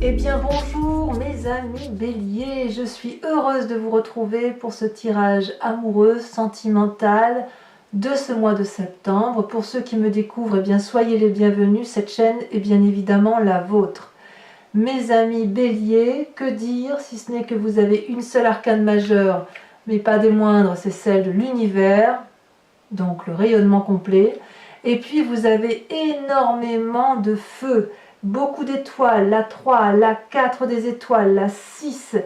Eh bien bonjour mes amis béliers, je suis heureuse de vous retrouver pour ce tirage amoureux, sentimental de ce mois de septembre. Pour ceux qui me découvrent, eh bien soyez les bienvenus, cette chaîne est bien évidemment la vôtre. Mes amis béliers, que dire si ce n'est que vous avez une seule arcane majeure, mais pas des moindres, c'est celle de l'univers, donc le rayonnement complet. Et puis vous avez énormément de feu, beaucoup d'étoiles, la 3, la 4 des étoiles, la 6,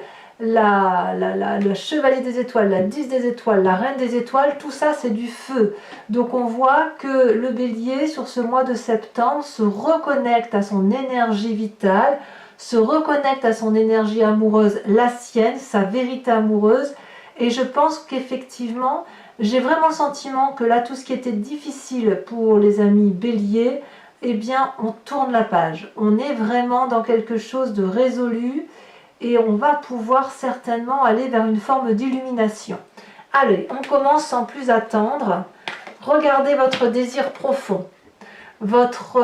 le chevalier des étoiles, la 10 des étoiles, la reine des étoiles, tout ça c'est du feu. Donc on voit que le bélier sur ce mois de septembre se reconnecte à son énergie vitale, se reconnecte à son énergie amoureuse, la sienne, sa vérité amoureuse. Et je pense qu'effectivement, j'ai vraiment le sentiment que là, tout ce qui était difficile pour les amis béliers, eh bien, on tourne la page. On est vraiment dans quelque chose de résolu et on va pouvoir certainement aller vers une forme d'illumination. Allez, on commence sans plus attendre. Regardez votre désir profond. Votre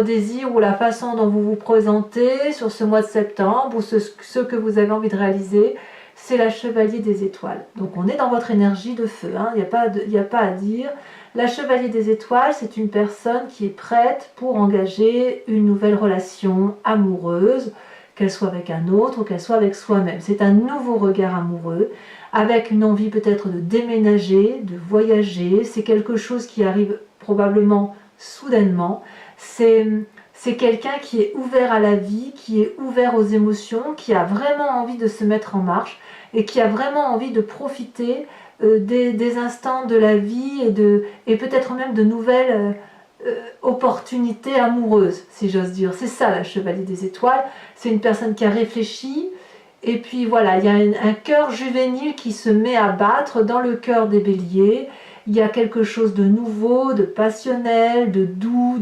désir ou la façon dont vous vous présentez sur ce mois de septembre ou ce que vous avez envie de réaliser, c'est la chevalier des étoiles. Donc on est dans votre énergie de feu, il n'y a pas à dire. La chevalier des étoiles, c'est une personne qui est prête pour engager une nouvelle relation amoureuse, qu'elle soit avec un autre ou qu'elle soit avec soi-même. C'est un nouveau regard amoureux, avec une envie peut-être de déménager, de voyager. C'est quelque chose qui arrive probablement soudainement. C'est quelqu'un qui est ouvert à la vie, qui est ouvert aux émotions, qui a vraiment envie de se mettre en marche et qui a vraiment envie de profiter des instants de la vie et peut-être même de nouvelles opportunités amoureuses, si j'ose dire. C'est ça la chevalier des étoiles, c'est une personne qui a réfléchi et puis voilà, il y a un cœur juvénile qui se met à battre dans le cœur des béliers. Il y a quelque chose de nouveau, de passionnel, de doux,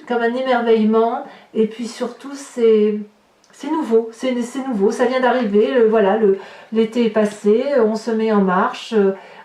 comme un émerveillement, et puis surtout c'est nouveau, c'est nouveau, ça vient d'arriver, l'été est passé, on se met en marche,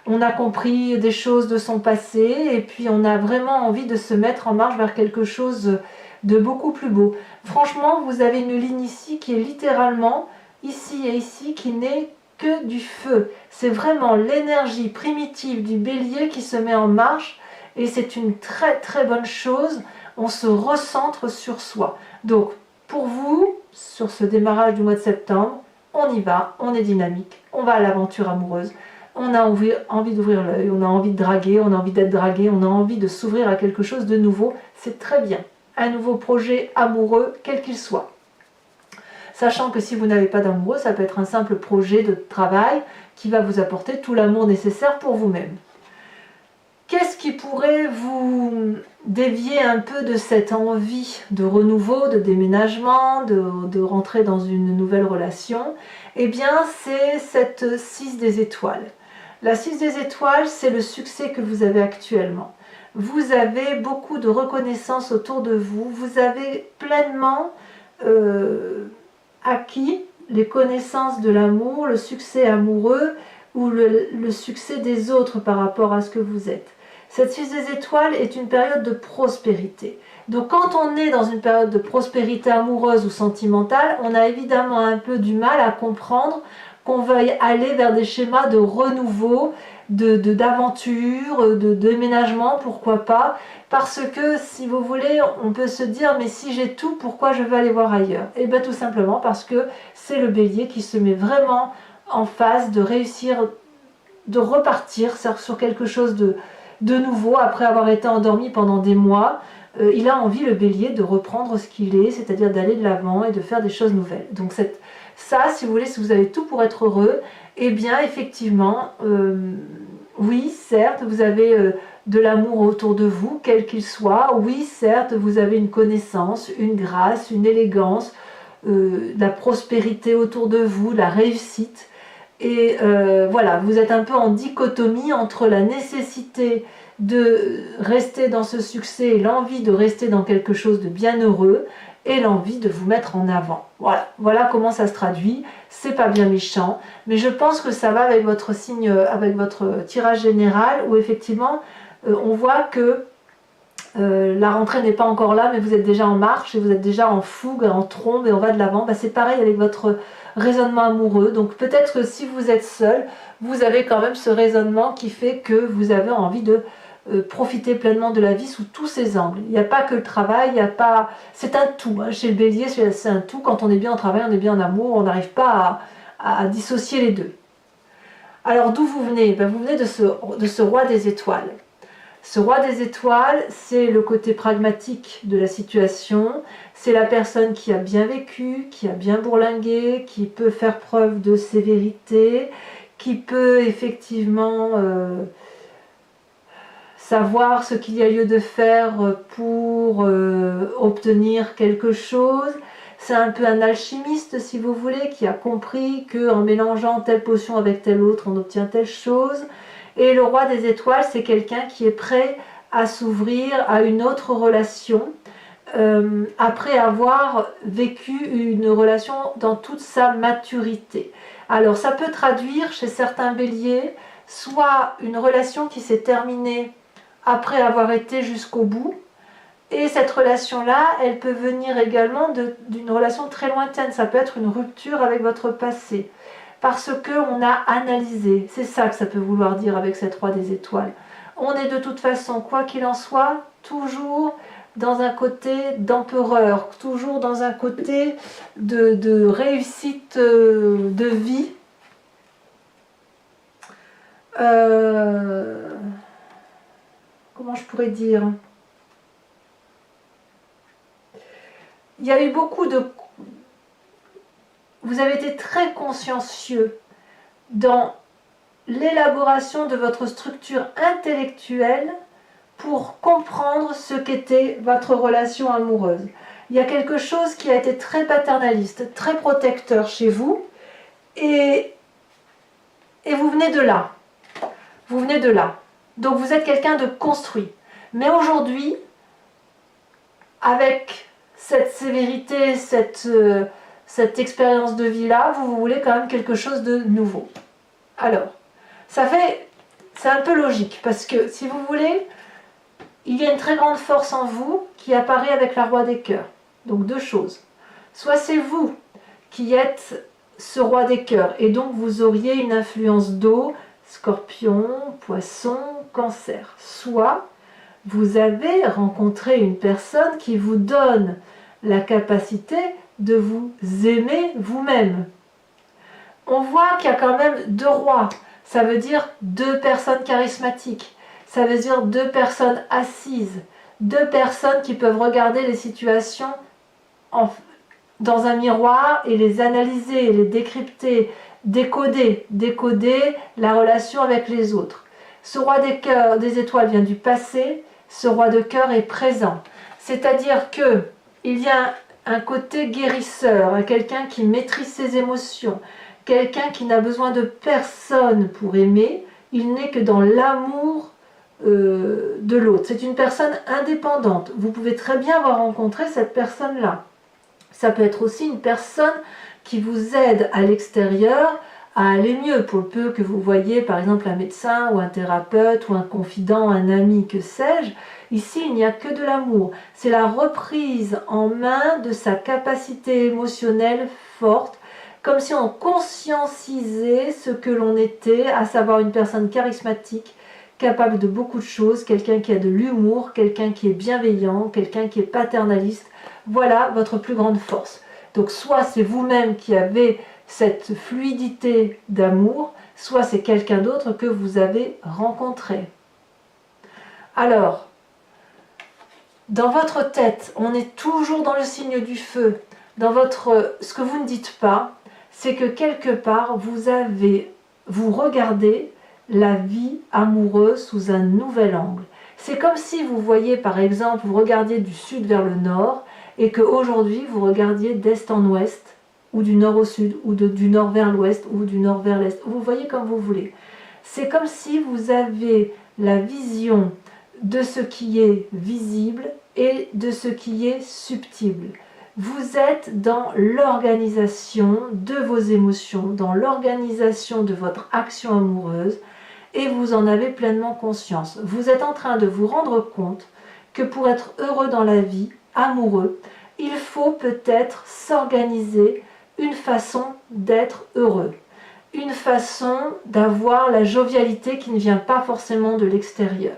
on a compris des choses de son passé, et puis on a vraiment envie de se mettre en marche vers quelque chose de beaucoup plus beau. Franchement, vous avez une ligne ici qui est littéralement, ici et ici, qui n'est que du feu. C'est vraiment l'énergie primitive du bélier qui se met en marche, et c'est une très très bonne chose. On se recentre sur soi. Donc pour vous, sur ce démarrage du mois de septembre, on y va, on est dynamique, on va à l'aventure amoureuse, on a envie d'ouvrir l'œil, on a envie de draguer, on a envie d'être dragué, on a envie de s'ouvrir à quelque chose de nouveau. C'est très bien, un nouveau projet amoureux, quel qu'il soit. Sachant que si vous n'avez pas d'amoureux, ça peut être un simple projet de travail qui va vous apporter tout l'amour nécessaire pour vous-même. Qu'est-ce qui pourrait vous dévier un peu de cette envie de renouveau, de déménagement, de rentrer dans une nouvelle relation? Eh bien, c'est cette 6 des étoiles. La 6 des étoiles, c'est le succès que vous avez actuellement. Vous avez beaucoup de reconnaissance autour de vous. Vous avez pleinement acquis les connaissances de l'amour, le succès amoureux ou le succès des autres par rapport à ce que vous êtes. Cette 6 des étoiles est une période de prospérité. Donc quand on est dans une période de prospérité amoureuse ou sentimentale, on a évidemment un peu du mal à comprendre qu'on veuille aller vers des schémas de renouveau, d'aventure, de déménagement, pourquoi pas. Parce que si vous voulez, on peut se dire, mais si j'ai tout, pourquoi je veux aller voir ailleurs? Et bien tout simplement parce que c'est le bélier qui se met vraiment en phase de réussir, de repartir sur quelque chose de nouveau, après avoir été endormi pendant des mois. Il a envie, le bélier, de reprendre ce qu'il est, c'est-à-dire d'aller de l'avant et de faire des choses nouvelles. Donc ça, si vous voulez, si vous avez tout pour être heureux, eh bien effectivement, oui, certes, vous avez de l'amour autour de vous, quel qu'il soit. Oui, certes, vous avez une connaissance, une grâce, une élégance, la prospérité autour de vous, la réussite. Et voilà, vous êtes un peu en dichotomie entre la nécessité de rester dans ce succès et l'envie de rester dans quelque chose de bien heureux et l'envie de vous mettre en avant. Voilà comment ça se traduit. C'est pas bien méchant, mais je pense que ça va avec votre signe, avec votre tirage général où effectivement on voit que la rentrée n'est pas encore là, mais vous êtes déjà en marche et vous êtes déjà en fougue, en trombe et on va de l'avant. C'est pareil avec votre raisonnement amoureux. Donc peut-être que si vous êtes seul, vous avez quand même ce raisonnement qui fait que vous avez envie de profiter pleinement de la vie sous tous ses angles. Il n'y a pas que le travail, il n'y a pas... c'est un tout. Hein. Chez le bélier, c'est un tout. Quand on est bien au travail, on est bien en amour, on n'arrive pas à dissocier les deux. Alors d'où vous venez? Vous venez de ce roi des étoiles. Ce roi des étoiles, c'est le côté pragmatique de la situation, c'est la personne qui a bien vécu, qui a bien bourlingué, qui peut faire preuve de sévérité, qui peut effectivement savoir ce qu'il y a lieu de faire pour obtenir quelque chose. C'est un peu un alchimiste, si vous voulez, qui a compris qu'en mélangeant telle potion avec telle autre, on obtient telle chose. Et le roi des étoiles, c'est quelqu'un qui est prêt à s'ouvrir à une autre relation après avoir vécu une relation dans toute sa maturité. Alors ça peut traduire chez certains béliers soit une relation qui s'est terminée après avoir été jusqu'au bout, et cette relation-là, elle peut venir également d'une relation très lointaine. Ça peut être une rupture avec votre passé. Parce qu'on a analysé, c'est ça que ça peut vouloir dire avec cette roi des étoiles. On est de toute façon, quoi qu'il en soit, toujours dans un côté d'empereur, toujours dans un côté de réussite de vie. Comment je pourrais dire? Il y a eu beaucoup de... Vous avez été très consciencieux dans l'élaboration de votre structure intellectuelle pour comprendre ce qu'était votre relation amoureuse. Il y a quelque chose qui a été très paternaliste, très protecteur chez vous, et vous venez de là. Vous venez de là. Donc vous êtes quelqu'un de construit. Mais aujourd'hui, avec cette sévérité, cette expérience de vie-là, vous voulez quand même quelque chose de nouveau. Alors, c'est un peu logique, parce que si vous voulez, il y a une très grande force en vous qui apparaît avec la roi des cœurs. Donc deux choses. Soit c'est vous qui êtes ce roi des cœurs, et donc vous auriez une influence d'eau, Scorpion, Poisson, Cancer. Soit vous avez rencontré une personne qui vous donne la capacité de vous aimer vous-même. On voit qu'il y a quand même deux rois. Ça veut dire deux personnes charismatiques. Ça veut dire deux personnes assises. Deux personnes qui peuvent regarder les situations dans un miroir et les analyser, les décrypter, décoder la relation avec les autres. Ce roi des cœurs, des étoiles vient du passé. Ce roi de cœur est présent. C'est-à-dire qu'il y a un côté guérisseur, quelqu'un qui maîtrise ses émotions, quelqu'un qui n'a besoin de personne pour aimer, il n'est que dans l'amour de l'autre. C'est une personne indépendante. Vous pouvez très bien avoir rencontré cette personne-là. Ça peut être aussi une personne qui vous aide à l'extérieur à aller mieux, pour le peu que vous voyez par exemple un médecin ou un thérapeute ou un confident, un ami, que sais-je. Ici, il n'y a que de l'amour. C'est la reprise en main de sa capacité émotionnelle forte, comme si on conscientisait ce que l'on était, à savoir une personne charismatique, capable de beaucoup de choses, quelqu'un qui a de l'humour, quelqu'un qui est bienveillant, quelqu'un qui est paternaliste. Voilà votre plus grande force. Donc soit c'est vous-même qui avez cette fluidité d'amour, soit c'est quelqu'un d'autre que vous avez rencontré. Alors, dans votre tête, on est toujours dans le signe du feu. Ce que vous ne dites pas, c'est que quelque part, vous regardez la vie amoureuse sous un nouvel angle. C'est comme si vous voyez, par exemple, vous regardiez du sud vers le nord, et qu'aujourd'hui, vous regardiez d'est en ouest, ou du nord au sud, ou du nord vers l'ouest, ou du nord vers l'est. Vous voyez comme vous voulez. C'est comme si vous avez la vision de ce qui est visible et de ce qui est subtil. Vous êtes dans l'organisation de vos émotions, dans l'organisation de votre action amoureuse, et vous en avez pleinement conscience. Vous êtes en train de vous rendre compte que pour être heureux dans la vie, amoureux, il faut peut-être s'organiser une façon d'être heureux, une façon d'avoir la jovialité qui ne vient pas forcément de l'extérieur.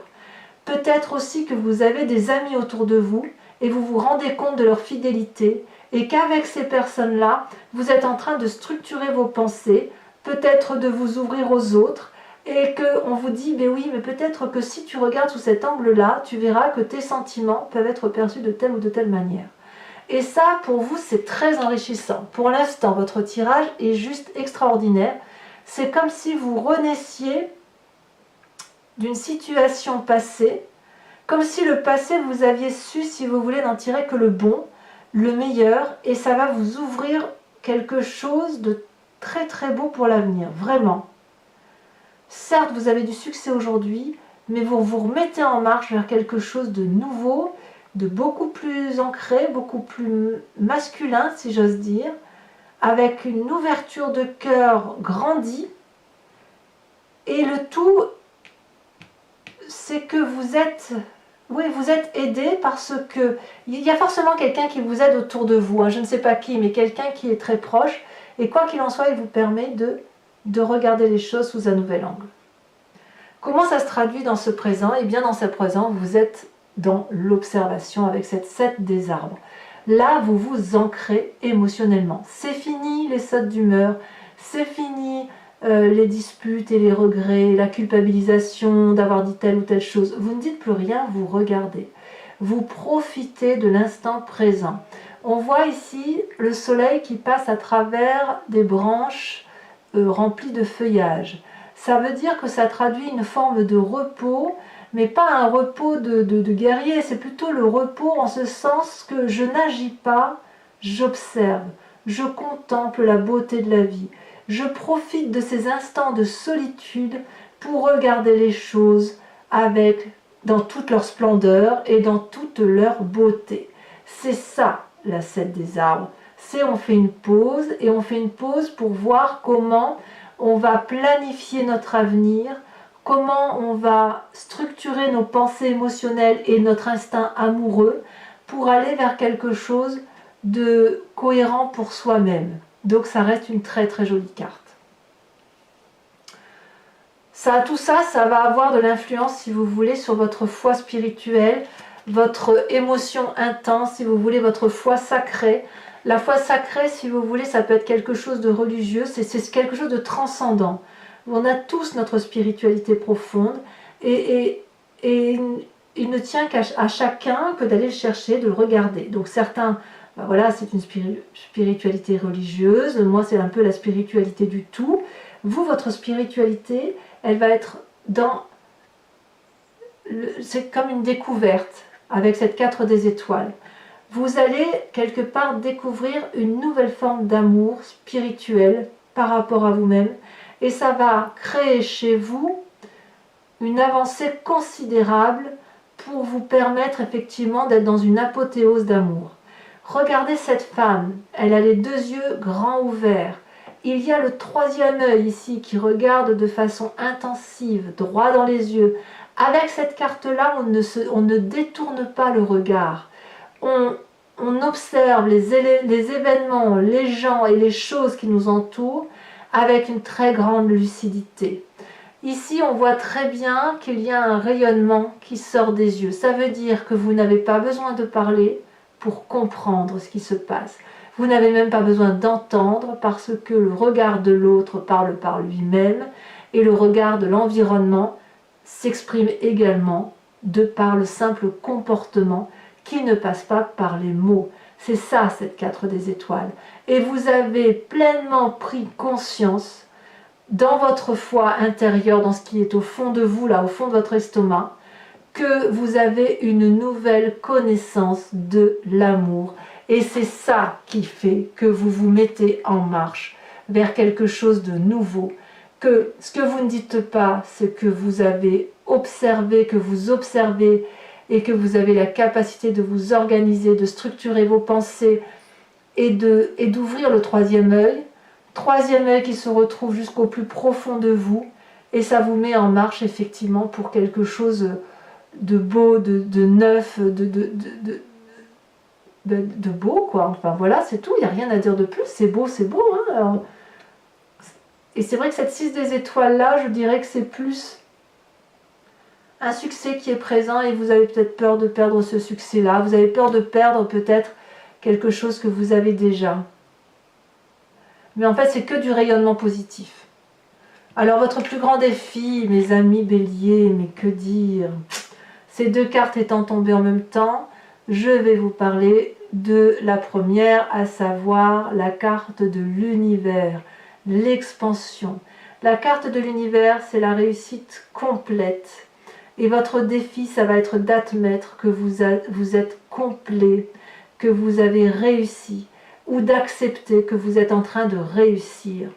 Peut-être aussi que vous avez des amis autour de vous et vous vous rendez compte de leur fidélité et qu'avec ces personnes-là, vous êtes en train de structurer vos pensées, peut-être de vous ouvrir aux autres et qu'on vous dit, mais oui, mais peut-être que si tu regardes sous cet angle-là, tu verras que tes sentiments peuvent être perçus de telle ou de telle manière. Et ça, pour vous, c'est très enrichissant. Pour l'instant, votre tirage est juste extraordinaire. C'est comme si vous renaissiez d'une situation passée, comme si le passé, vous aviez su, si vous voulez, n'en tirer que le bon, le meilleur, et ça va vous ouvrir quelque chose de très très beau pour l'avenir, vraiment. Certes, vous avez du succès aujourd'hui, mais vous vous remettez en marche vers quelque chose de nouveau, de beaucoup plus ancré, beaucoup plus masculin, si j'ose dire, avec une ouverture de cœur grandie, et le tout, c'est que vous êtes aidé parce que il y a forcément quelqu'un qui vous aide autour de vous, hein, je ne sais pas qui, mais quelqu'un qui est très proche, et quoi qu'il en soit, il vous permet de regarder les choses sous un nouvel angle. Comment ça se traduit dans ce présent? Eh bien, dans ce présent, vous êtes dans l'observation avec cette 7 des arbres. Là, vous vous ancrez émotionnellement. C'est fini les sautes d'humeur, c'est fini les disputes et les regrets, la culpabilisation d'avoir dit telle ou telle chose. Vous ne dites plus rien, vous regardez. Vous profitez de l'instant présent. On voit ici le soleil qui passe à travers des branches remplies de feuillage. Ça veut dire que ça traduit une forme de repos, mais pas un repos de guerrier, c'est plutôt le repos en ce sens que je n'agis pas, j'observe, je contemple la beauté de la vie. Je profite de ces instants de solitude pour regarder les choses dans toute leur splendeur et dans toute leur beauté. C'est ça la 7 des arbres. C'est on fait une pause et on fait une pause pour voir comment on va planifier notre avenir, comment on va structurer nos pensées émotionnelles et notre instinct amoureux pour aller vers quelque chose de cohérent pour soi-même. Donc ça reste une très très jolie carte. Tout ça va avoir de l'influence, si vous voulez, sur votre foi spirituelle, votre émotion intense, si vous voulez, votre foi sacrée. La foi sacrée, si vous voulez, ça peut être quelque chose de religieux, c'est quelque chose de transcendant. On a tous notre spiritualité profonde et il ne tient qu'à chacun que d'aller le chercher, de le regarder. Donc certains, ben voilà, c'est une spiritualité religieuse, moi c'est un peu la spiritualité du tout. Vous, votre spiritualité, elle va être c'est comme une découverte avec cette 4 des étoiles. Vous allez quelque part découvrir une nouvelle forme d'amour spirituel par rapport à vous-même et ça va créer chez vous une avancée considérable pour vous permettre effectivement d'être dans une apothéose d'amour. Regardez cette femme, elle a les 2 yeux grands ouverts. Il y a le 3e œil ici qui regarde de façon intensive, droit dans les yeux. Avec cette carte-là, on ne détourne pas le regard. On observe les événements, les gens et les choses qui nous entourent avec une très grande lucidité. Ici, on voit très bien qu'il y a un rayonnement qui sort des yeux. Ça veut dire que vous n'avez pas besoin de parler pour comprendre ce qui se passe. Vous n'avez même pas besoin d'entendre parce que le regard de l'autre parle par lui-même et le regard de l'environnement s'exprime également de par le simple comportement qui ne passe pas par les mots. C'est ça, cette 4 des étoiles. Et vous avez pleinement pris conscience dans votre foi intérieure, dans ce qui est au fond de vous, là, au fond de votre estomac, que vous avez une nouvelle connaissance de l'amour. Et c'est ça qui fait que vous vous mettez en marche vers quelque chose de nouveau. Que ce que vous ne dites pas, c'est que vous avez observé, que vous observez et que vous avez la capacité de vous organiser, de structurer vos pensées et d'ouvrir le 3e œil. 3e œil qui se retrouve jusqu'au plus profond de vous et ça vous met en marche effectivement pour quelque chose de beau, de neuf, de beau, quoi. Enfin voilà, c'est tout, il n'y a rien à dire de plus, c'est beau, hein. Alors, et c'est vrai que cette 6 des étoiles là, je dirais que c'est plus un succès qui est présent et vous avez peut-être peur de perdre ce succès là, vous avez peur de perdre peut-être quelque chose que vous avez déjà. Mais en fait c'est que du rayonnement positif. Alors votre plus grand défi, mes amis béliers, mais que dire? Ces deux cartes étant tombées en même temps, je vais vous parler de la première, à savoir la carte de l'univers, l'expansion. La carte de l'univers, c'est la réussite complète. Et votre défi, ça va être d'admettre que vous êtes complet, que vous avez réussi, ou d'accepter que vous êtes en train de réussir.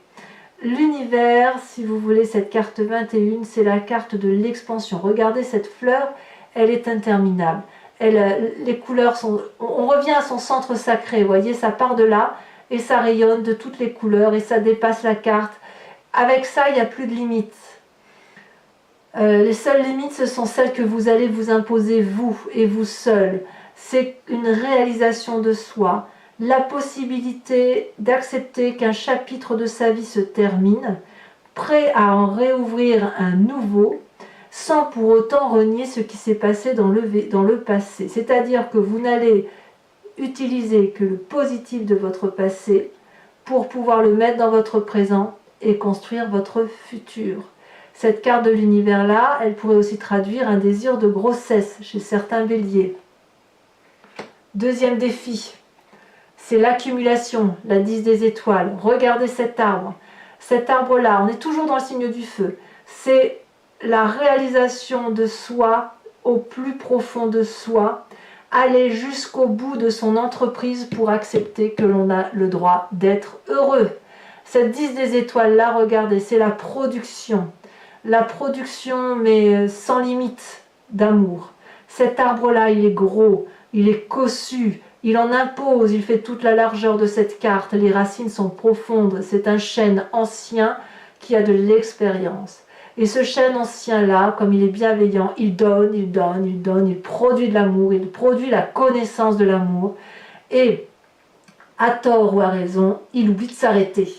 L'univers, si vous voulez, cette carte 21, c'est la carte de l'expansion. Regardez cette fleur, elle est interminable. Les couleurs sont... On revient à son centre sacré, vous voyez, ça part de là, et ça rayonne de toutes les couleurs, et ça dépasse la carte. Avec ça, il n'y a plus de limites. Les seules limites, ce sont celles que vous allez vous imposer, vous et vous seul. C'est une réalisation de soi, la possibilité d'accepter qu'un chapitre de sa vie se termine, prêt à en réouvrir un nouveau, sans pour autant renier ce qui s'est passé dans le passé. C'est-à-dire que vous n'allez utiliser que le positif de votre passé pour pouvoir le mettre dans votre présent et construire votre futur. Cette carte de l'univers-là, elle pourrait aussi traduire un désir de grossesse chez certains béliers. Deuxième défi, c'est l'accumulation, la 10 des étoiles. Regardez cet arbre. Cet arbre-là, on est toujours dans le signe du feu. C'est la réalisation de soi au plus profond de soi, aller jusqu'au bout de son entreprise pour accepter que l'on a le droit d'être heureux. Cette 10 des étoiles-là, regardez, c'est la production. La production, mais sans limite d'amour. Cet arbre-là, il est gros, il est cossu, il en impose, il fait toute la largeur de cette carte. Les racines sont profondes, c'est un chêne ancien qui a de l'expérience. Et ce chêne ancien-là, comme il est bienveillant, il donne, il produit de l'amour, il produit la connaissance de l'amour. Et, à tort ou à raison, il oublie de s'arrêter.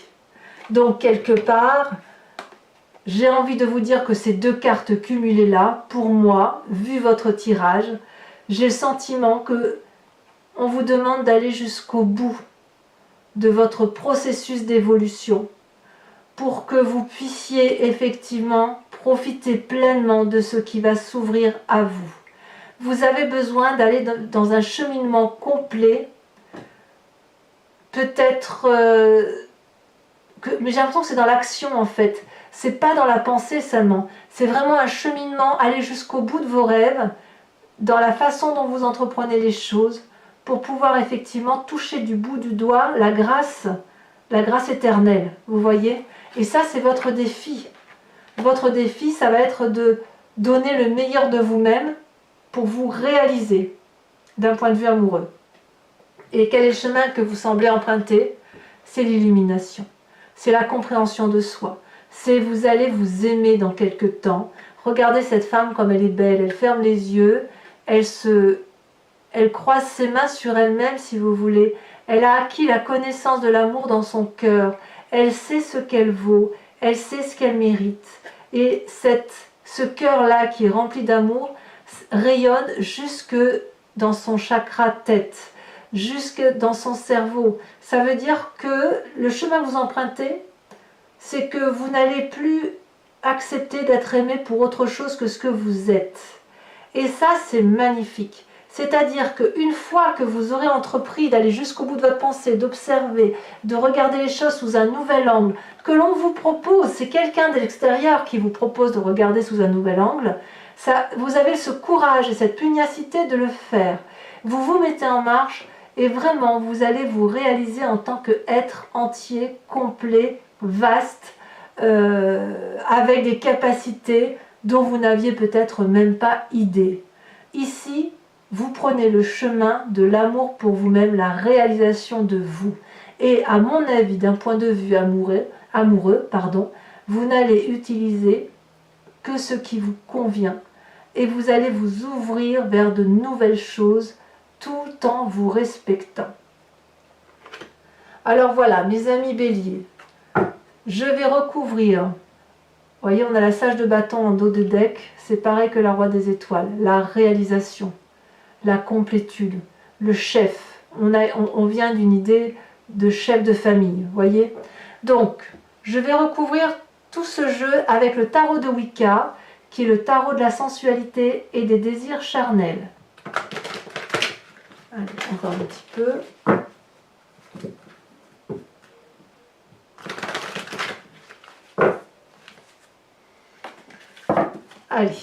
Donc, quelque part, j'ai envie de vous dire que ces deux cartes cumulées-là, pour moi, vu votre tirage, j'ai le sentiment que on vous demande d'aller jusqu'au bout de votre processus d'évolution pour que vous puissiez effectivement profiter pleinement de ce qui va s'ouvrir à vous. Vous avez besoin d'aller dans un cheminement complet, peut-être... mais j'ai l'impression que c'est dans l'action en fait. C'est pas dans la pensée seulement. C'est vraiment un cheminement, aller jusqu'au bout de vos rêves, dans la façon dont vous entreprenez les choses, pour pouvoir effectivement toucher du bout du doigt la grâce éternelle, vous voyez. Et ça, c'est votre défi. Votre défi, ça va être de donner le meilleur de vous-même pour vous réaliser d'un point de vue amoureux. Et quel est le chemin que vous semblez emprunter? C'est l'illumination. C'est la compréhension de soi. C'est vous allez vous aimer dans quelque temps. Regardez cette femme comme elle est belle. Elle ferme les yeux. Elle croise ses mains sur elle-même, si vous voulez. Elle a acquis la connaissance de l'amour dans son cœur. Elle sait ce qu'elle vaut. Elle sait ce qu'elle mérite. Et ce cœur-là qui est rempli d'amour rayonne jusque dans son chakra tête, jusque dans son cerveau. Ça veut dire que le chemin que vous empruntez, c'est que vous n'allez plus accepter d'être aimé pour autre chose que ce que vous êtes. Et ça, c'est magnifique. C'est-à-dire qu'une fois que vous aurez entrepris d'aller jusqu'au bout de votre pensée, d'observer, de regarder les choses sous un nouvel angle, que l'on vous propose, c'est quelqu'un de l'extérieur qui vous propose de regarder sous un nouvel angle, ça, vous avez ce courage et cette pugnacité de le faire. Vous vous mettez en marche et vraiment vous allez vous réaliser en tant qu'être entier, complet, vaste, avec des capacités dont vous n'aviez peut-être même pas idée. Ici, vous prenez le chemin de l'amour pour vous-même, la réalisation de vous. Et à mon avis, d'un point de vue amoureux, vous n'allez utiliser que ce qui vous convient. et vous allez vous ouvrir vers de nouvelles choses tout en vous respectant. Alors voilà, mes amis béliers, je vais recouvrir, vous voyez, on a la sage de bâton en dos de deck, c'est pareil que la roi des étoiles, la réalisation, la complétude, le chef. On vient d'une idée de chef de famille, vous voyez. Donc, je vais recouvrir tout ce jeu avec le tarot de Wicca, qui est le tarot de la sensualité et des désirs charnels. Allez, encore un petit peu. Allez,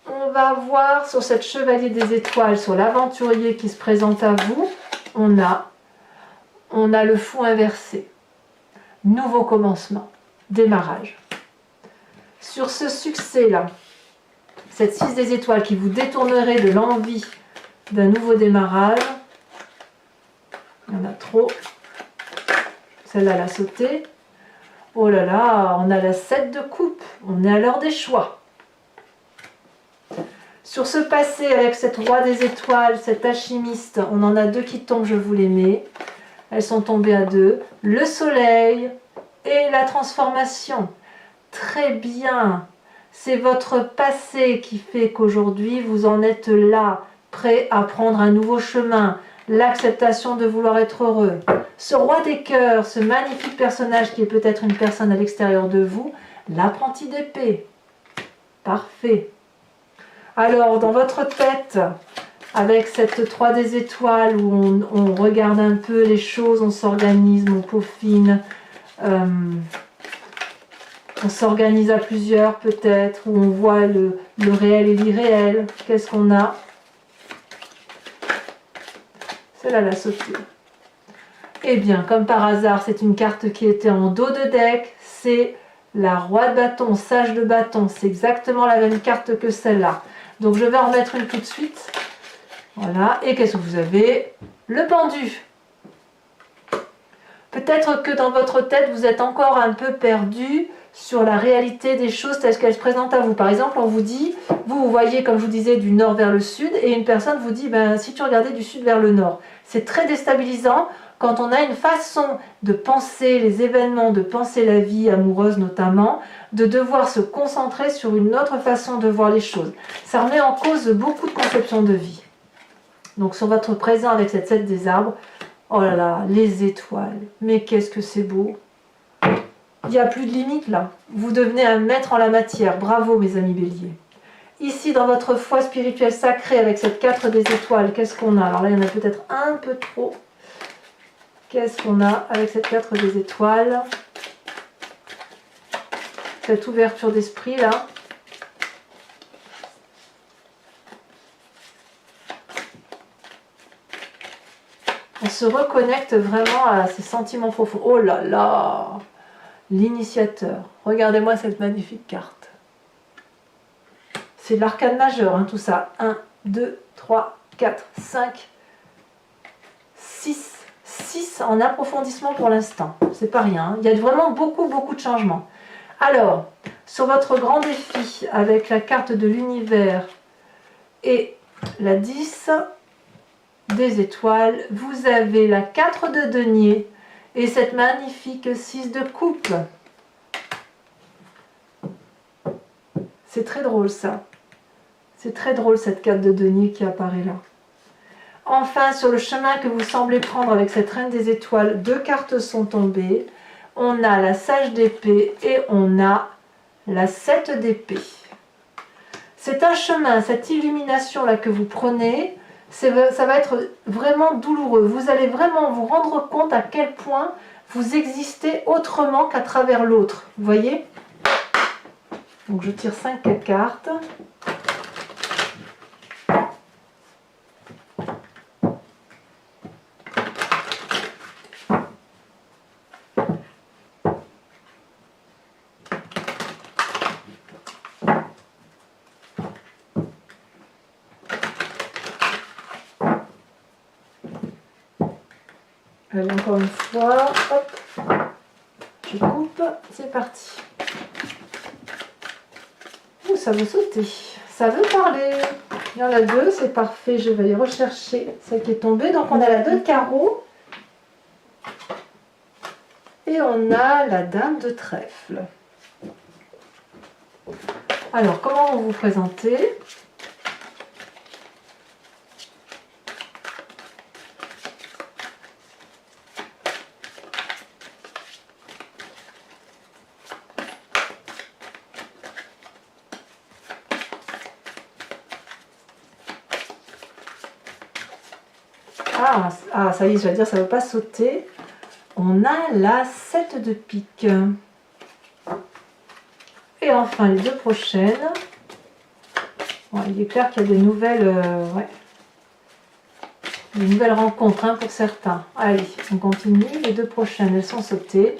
on va voir sur cette chevalier des étoiles, sur l'aventurier qui se présente à vous, on a le fou inversé. Nouveau commencement, démarrage. Sur ce succès-là, cette 6 des étoiles qui vous détournerait de l'envie d'un nouveau démarrage, il y en a trop, celle-là l'a sauté. Oh là là, on a la 7 de coupe, on est à l'heure des choix. Sur ce passé avec cette roi des étoiles, cette alchimiste, on en a 2 qui tombent, je vous les mets. Elles sont tombées à 2. Le soleil et la transformation. Très bien. C'est votre passé qui fait qu'aujourd'hui, vous en êtes là, prêt à prendre un nouveau chemin. L'acceptation de vouloir être heureux. Ce roi des cœurs, ce magnifique personnage qui est peut-être une personne à l'extérieur de vous, l'apprenti d'épée. Parfait. Alors, dans votre tête, avec cette 3 des étoiles où on regarde un peu les choses, on s'organise, on peaufine, on s'organise à plusieurs peut-être, où on voit le réel et l'irréel. Qu'est-ce qu'on a? Celle-là l'a sauté. Eh bien, comme par hasard, c'est une carte qui était en dos de deck, c'est la roi de bâton, sage de bâton, c'est exactement la même carte que celle-là. Donc je vais en remettre une tout de suite. Voilà, et qu'est-ce que vous avez? Le pendu. Peut-être que dans votre tête, vous êtes encore un peu perdu sur la réalité des choses telles qu'elles se présentent à vous. Par exemple, on vous dit, vous voyez, comme je vous disais, du nord vers le sud, et une personne vous dit, ben, si tu regardais du sud vers le nord. C'est très déstabilisant quand on a une façon de penser les événements, de penser la vie amoureuse notamment, de devoir se concentrer sur une autre façon de voir les choses. Ça remet en cause beaucoup de conceptions de vie. Donc sur votre présent avec cette 7 des arbres, oh là là, les étoiles, mais qu'est-ce que c'est beau! Il n'y a plus de limite là. Vous devenez un maître en la matière. Bravo mes amis béliers. Ici dans votre foi spirituelle sacrée avec cette 4 des étoiles, qu'est-ce qu'on a? Alors là il y en a peut-être un peu trop. Qu'est-ce qu'on a avec cette 4 des étoiles? Cette ouverture d'esprit là. On se reconnecte vraiment à ses sentiments profonds. Oh là là! L'initiateur. Regardez-moi cette magnifique carte. C'est de l'arcane majeur, hein, tout ça. 1, 2, 3, 4, 5, 6. 6 en approfondissement pour l'instant. C'est pas rien. Hein. Il y a vraiment beaucoup de changements. Alors, sur votre grand défi, avec la carte de l'univers et la 10 des étoiles, vous avez la 4 de denier et cette magnifique 6 de coupe. C'est très drôle ça. C'est très drôle cette 4 de denier qui apparaît là. Enfin, sur le chemin que vous semblez prendre avec cette reine des étoiles, 2 cartes sont tombées. On a la sage d'épée et on a la 7 d'épée. C'est un chemin, cette illumination là que vous prenez, ça va être vraiment douloureux. Vous allez vraiment vous rendre compte à quel point vous existez autrement qu'à travers l'autre. Vous voyez? Donc je tire 5 cartes. Allez, encore une fois, hop, je coupe, c'est parti. Ouh, ça veut sauter. Ça veut parler. Il y en a deux, c'est parfait. Je vais aller rechercher celle qui est tombée. Donc on a la 2 de carreau. Et on a la dame de trèfle. Alors, comment vous vous présentez? Ah, ça y est, je vais dire, ça ne veut pas sauter. On a la 7 de pique. Et enfin, les deux prochaines. Bon, il est clair qu'il y a des nouvelles, des nouvelles rencontres hein, pour certains. Allez, on continue. Les deux prochaines, elles sont sautées.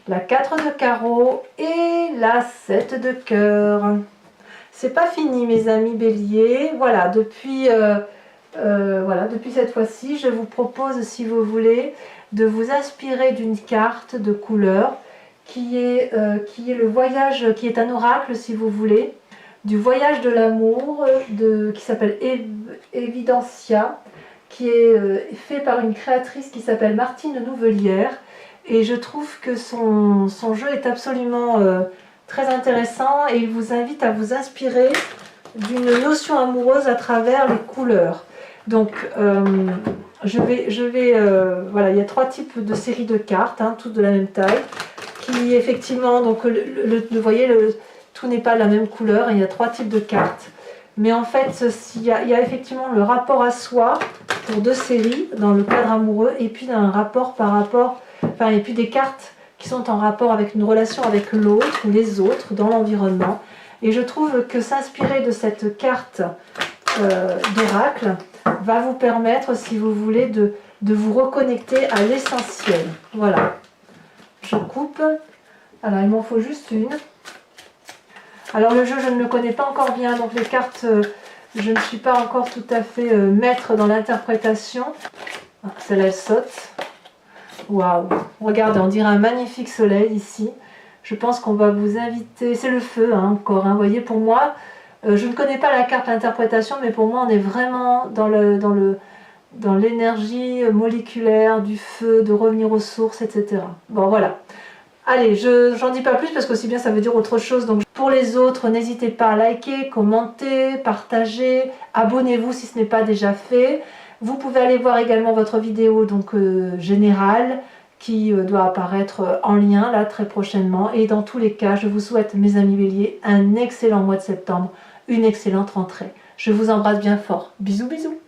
La 4 de carreau et la 7 de cœur. C'est pas fini, mes amis béliers. Voilà, depuis cette fois-ci, je vous propose, si vous voulez, de vous inspirer d'une carte de couleur qui est le voyage, qui est un oracle, si vous voulez, du voyage de l'amour, qui s'appelle Evidencia, qui est fait par une créatrice qui s'appelle Martine Nouvelière. Et je trouve que son jeu est absolument très intéressant et il vous invite à vous inspirer d'une notion amoureuse à travers les couleurs. Donc, voilà, il y a 3 types de séries de cartes, hein, toutes de la même taille, qui effectivement, donc, vous voyez, tout n'est pas de la même couleur, il y a 3 types de cartes. Mais en fait, il y a effectivement le rapport à soi pour 2 séries dans le cadre amoureux, et puis un rapport et puis des cartes qui sont en rapport avec une relation avec l'autre ou les autres dans l'environnement. Et je trouve que s'inspirer de cette carte d'oracle va vous permettre, si vous voulez, de vous reconnecter à l'essentiel. Voilà. Je coupe. Alors, il m'en faut juste une. Alors, le jeu, je ne le connais pas encore bien, donc les cartes, je ne suis pas encore tout à fait maître dans l'interprétation. Ah, celle-là, elle saute. Waouh! Regardez, on dirait un magnifique soleil ici. Je pense qu'on va vous inviter... C'est le feu, hein, encore. Hein. Vous voyez, pour moi, je ne connais pas la carte l'interprétation, mais pour moi, on est vraiment dans l'énergie moléculaire du feu, de revenir aux sources, etc. Bon, voilà. Allez, j'en dis pas plus parce qu'aussi bien ça veut dire autre chose. Donc pour les autres, n'hésitez pas à liker, commenter, partager, abonnez-vous si ce n'est pas déjà fait. Vous pouvez aller voir également votre vidéo donc générale qui doit apparaître en lien là très prochainement. Et dans tous les cas, je vous souhaite, mes amis béliers, un excellent mois de septembre, une excellente rentrée. Je vous embrasse bien fort. Bisous, bisous.